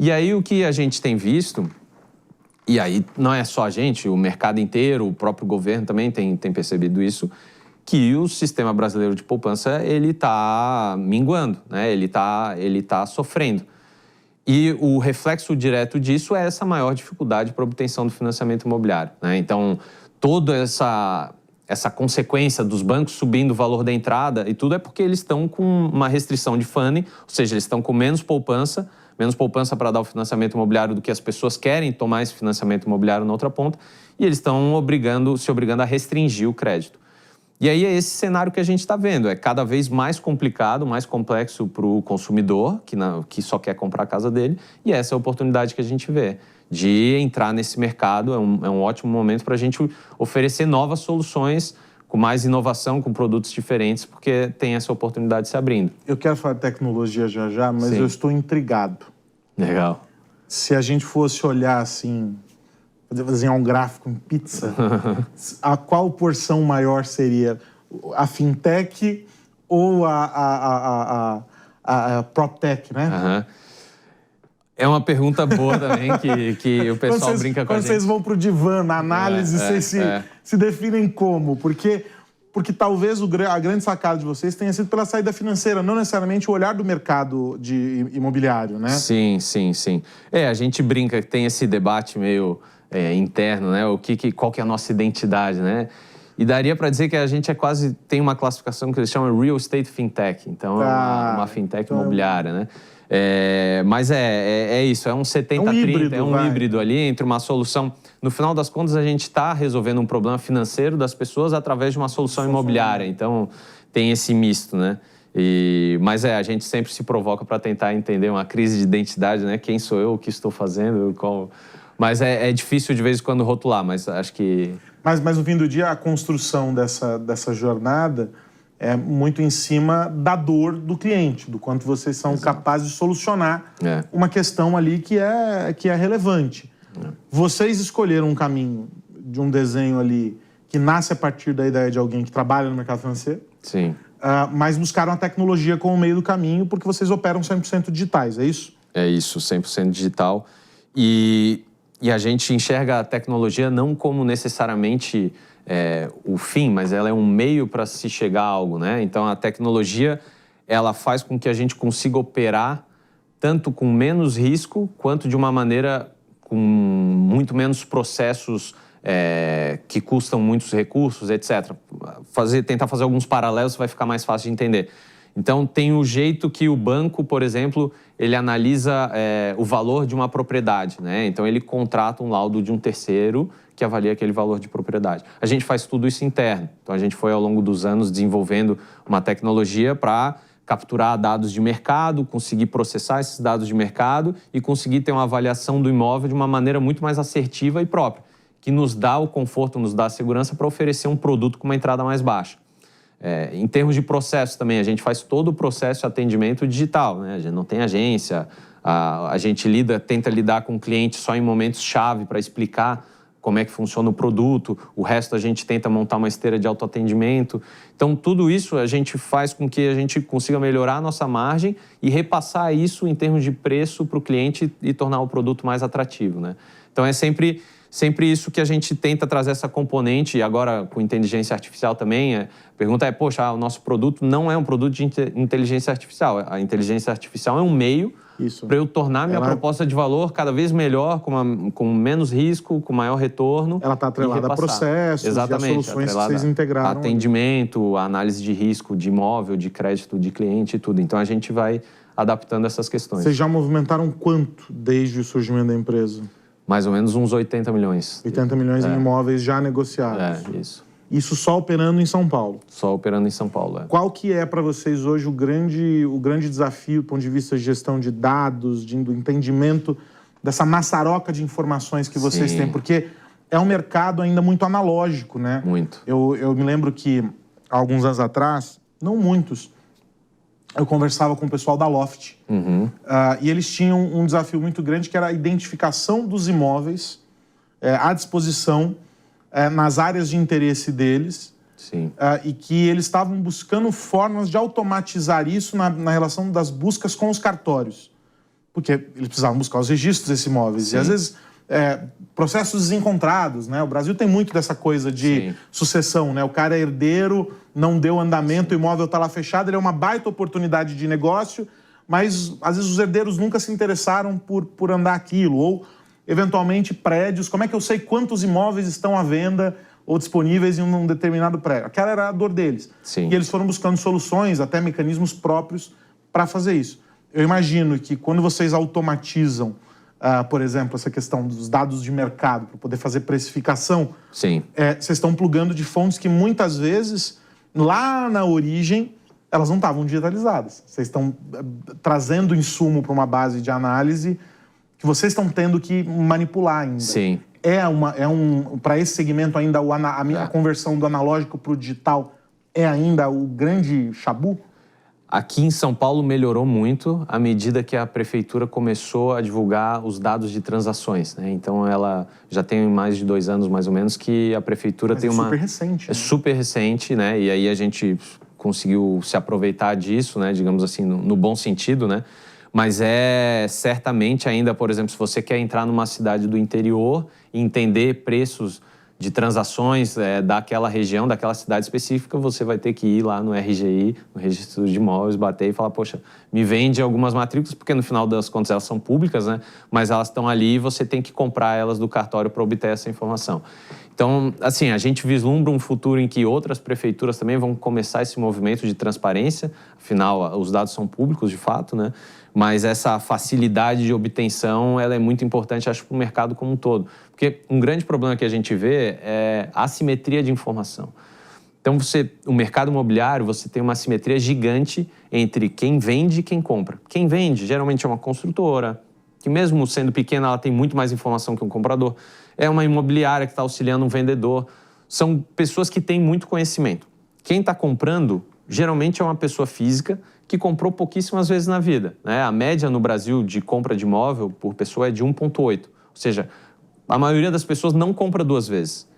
E aí o que a gente tem visto, e aí não é só a gente, o mercado inteiro, o próprio governo também tem percebido isso, que o sistema brasileiro de poupança ele está minguando, né? Ele tá sofrendo. E o reflexo direto disso é essa maior dificuldade para obtenção do financiamento imobiliário, né? Então, toda essa consequência dos bancos subindo o valor da entrada e tudo é porque eles estão com uma restrição de funding, ou seja, eles estão com menos poupança para dar o financiamento imobiliário do que as pessoas querem tomar esse financiamento imobiliário na outra ponta, e eles estão se obrigando a restringir o crédito. E aí é esse cenário que a gente está vendo, é cada vez mais complicado, mais complexo para o consumidor, que só quer comprar a casa dele, e essa é a oportunidade que a gente vê, de entrar nesse mercado, é um ótimo momento para a gente oferecer novas soluções, com mais inovação, com produtos diferentes, porque tem essa oportunidade se abrindo. Eu quero falar de tecnologia já, mas eu estou intrigado. Legal. Se a gente fosse olhar assim, desenhar um gráfico em pizza, a qual porção maior seria? A fintech ou a PropTech, né? Uhum. É uma pergunta boa também, que o pessoal brinca com a gente. Quando vocês vão para o divã, na análise, vocês se definem como? Porque talvez a grande sacada de vocês tenha sido pela saída financeira, não necessariamente o olhar do mercado imobiliário, né? Sim. A gente brinca que tem esse debate meio interno, né? Qual que é a nossa identidade, né? E daria para dizer que a gente tem uma classificação que eles chamam Real Estate Fintech, então é uma fintech imobiliária, né? Mas é isso, é um 70-30, é um híbrido ali entre uma solução... No final das contas, a gente está resolvendo um problema financeiro das pessoas através de uma solução imobiliária, então tem esse misto, né? Mas a gente sempre se provoca para tentar entender uma crise de identidade, né? Quem sou eu, o que estou fazendo, Mas é difícil de vez em quando rotular, mas acho que... Mas no fim do dia, a construção dessa jornada é muito em cima da dor do cliente, do quanto vocês são capazes de solucionar uma questão ali que é relevante. Vocês escolheram um caminho de um desenho ali que nasce a partir da ideia de alguém que trabalha no mercado financeiro. Sim. Mas buscaram a tecnologia como meio do caminho porque vocês operam 100% digitais, é isso? É isso, 100% digital. E a gente enxerga a tecnologia não como necessariamente o fim, mas ela é um meio para se chegar a algo, né? Então, a tecnologia, ela faz com que a gente consiga operar tanto com menos risco, quanto de uma maneira com muito menos processos que custam muitos recursos, etc. Tentar fazer alguns paralelos vai ficar mais fácil de entender. Então, tem o jeito que o banco, por exemplo, ele analisa o valor de uma propriedade, né? Então, ele contrata um laudo de um terceiro que avalia aquele valor de propriedade. A gente faz tudo isso interno. Então, a gente foi, ao longo dos anos, desenvolvendo uma tecnologia para capturar dados de mercado, conseguir processar esses dados de mercado e conseguir ter uma avaliação do imóvel de uma maneira muito mais assertiva e própria, que nos dá o conforto, nos dá a segurança para oferecer um produto com uma entrada mais baixa. Em termos de processo também, a gente faz todo o processo de atendimento digital, né? A gente não tem agência, a gente tenta lidar com o cliente só em momentos-chave para explicar como é que funciona o produto, o resto a gente tenta montar uma esteira de autoatendimento. Então, tudo isso a gente faz com que a gente consiga melhorar a nossa margem e repassar isso em termos de preço para o cliente e tornar o produto mais atrativo, né? Então, é sempre isso que a gente tenta trazer essa componente, e agora com inteligência artificial também. A pergunta é, poxa, o nosso produto não é um produto de inteligência artificial. A inteligência artificial é um meio para eu tornar minha proposta de valor cada vez melhor, com menos risco, com maior retorno. Ela está atrelada a processos, exatamente, e a soluções que vocês integraram. Atendimento, a análise de risco de imóvel, de crédito de cliente e tudo. Então, a gente vai adaptando essas questões. Vocês já movimentaram quanto desde o surgimento da empresa? Mais ou menos uns 80 milhões. 80 milhões em imóveis já negociados. Isso. Isso só operando em São Paulo? Só operando em São Paulo, Qual que é para vocês hoje o grande desafio do ponto de vista de gestão de dados, do entendimento dessa maçaroca de informações que vocês têm? Porque é um mercado ainda muito analógico, né? Muito. Eu me lembro que, há alguns anos atrás, não muitos, eu conversava com o pessoal da Loft. E eles tinham um desafio muito grande, que era a identificação dos imóveis à disposição nas áreas de interesse deles. Sim. E que eles estavam buscando formas de automatizar isso na relação das buscas com os cartórios. porque eles precisavam buscar os registros desses imóveis. Sim. E às vezes processos desencontrados, né? O Brasil tem muito dessa coisa de sucessão, né? O cara é herdeiro, não deu andamento, o imóvel está lá fechado, ele é uma baita oportunidade de negócio, mas às vezes os herdeiros nunca se interessaram por andar aquilo, ou eventualmente prédios. Como é que eu sei quantos imóveis estão à venda ou disponíveis em um determinado prédio? Aquela era a dor deles. Sim. E eles foram buscando soluções, até mecanismos próprios para fazer isso. Eu imagino que quando vocês automatizam, por exemplo, essa questão dos dados de mercado para poder fazer precificação, sim, vocês estão plugando de fontes que muitas vezes, lá na origem, elas não estavam digitalizadas. Vocês estão trazendo insumo para uma base de análise que vocês estão tendo que manipular ainda. Sim. Para esse segmento ainda, a conversão do analógico para o digital é ainda o grande chabu? Aqui em São Paulo melhorou muito à medida que a prefeitura começou a divulgar os dados de transações, né? Então ela já tem mais de 2 anos mais ou menos que a prefeitura tem uma... super recente. É super recente, né? E aí a gente conseguiu se aproveitar disso, né? Digamos assim, no bom sentido, né? Mas certamente ainda, por exemplo, se você quer entrar numa cidade do interior e entender preços de transações daquela região, daquela cidade específica, você vai ter que ir lá no RGI, no Registro de Imóveis, bater e falar, poxa, me vende algumas matrículas, porque no final das contas elas são públicas, né? Mas elas estão ali e você tem que comprar elas do cartório para obter essa informação. Então, assim, a gente vislumbra um futuro em que outras prefeituras também vão começar esse movimento de transparência, afinal, os dados são públicos de fato, né? Mas essa facilidade de obtenção, ela é muito importante, acho, para o mercado como um todo. Porque um grande problema que a gente vê é a assimetria de informação. Então, o mercado imobiliário, você tem uma assimetria gigante entre quem vende e quem compra. Quem vende, geralmente, é uma construtora, que mesmo sendo pequena, ela tem muito mais informação que um comprador. É uma imobiliária que está auxiliando um vendedor. São pessoas que têm muito conhecimento. Quem está comprando, geralmente, é uma pessoa física que comprou pouquíssimas vezes na vida, né? A média no Brasil de compra de imóvel por pessoa é de 1,8. Ou seja, a maioria das pessoas não compra 2 vezes.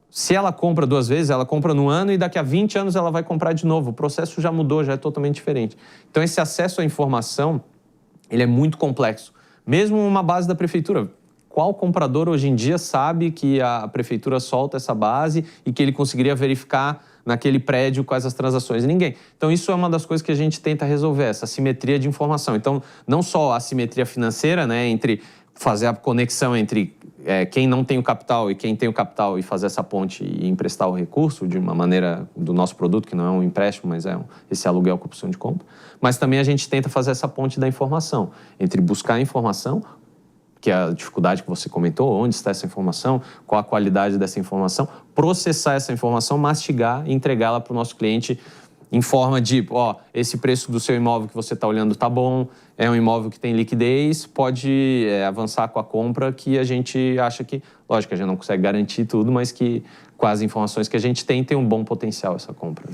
Se ela compra 2 vezes, ela compra no ano e daqui a 20 anos ela vai comprar de novo. O processo já mudou, já é totalmente diferente. Então, esse acesso à informação, ele é muito complexo. Mesmo uma base da prefeitura. Qual comprador hoje em dia sabe que a prefeitura solta essa base e que ele conseguiria verificar naquele prédio quais as transações? Ninguém. Então, isso é uma das coisas que a gente tenta resolver, essa assimetria de informação. Então, não só a assimetria financeira, né, entre fazer a conexão entre quem não tem o capital e quem tem o capital e fazer essa ponte e emprestar o recurso de uma maneira do nosso produto, que não é um empréstimo, mas é esse aluguel com opção de compra. Mas também a gente tenta fazer essa ponte da informação, entre buscar a informação, que é a dificuldade que você comentou, onde está essa informação, qual a qualidade dessa informação, processar essa informação, mastigar e entregá-la para o nosso cliente em forma de, esse preço do seu imóvel que você está olhando está bom, é um imóvel que tem liquidez, pode avançar com a compra, que a gente acha que, lógico, a gente não consegue garantir tudo, mas que com as informações que a gente tem um bom potencial essa compra, né?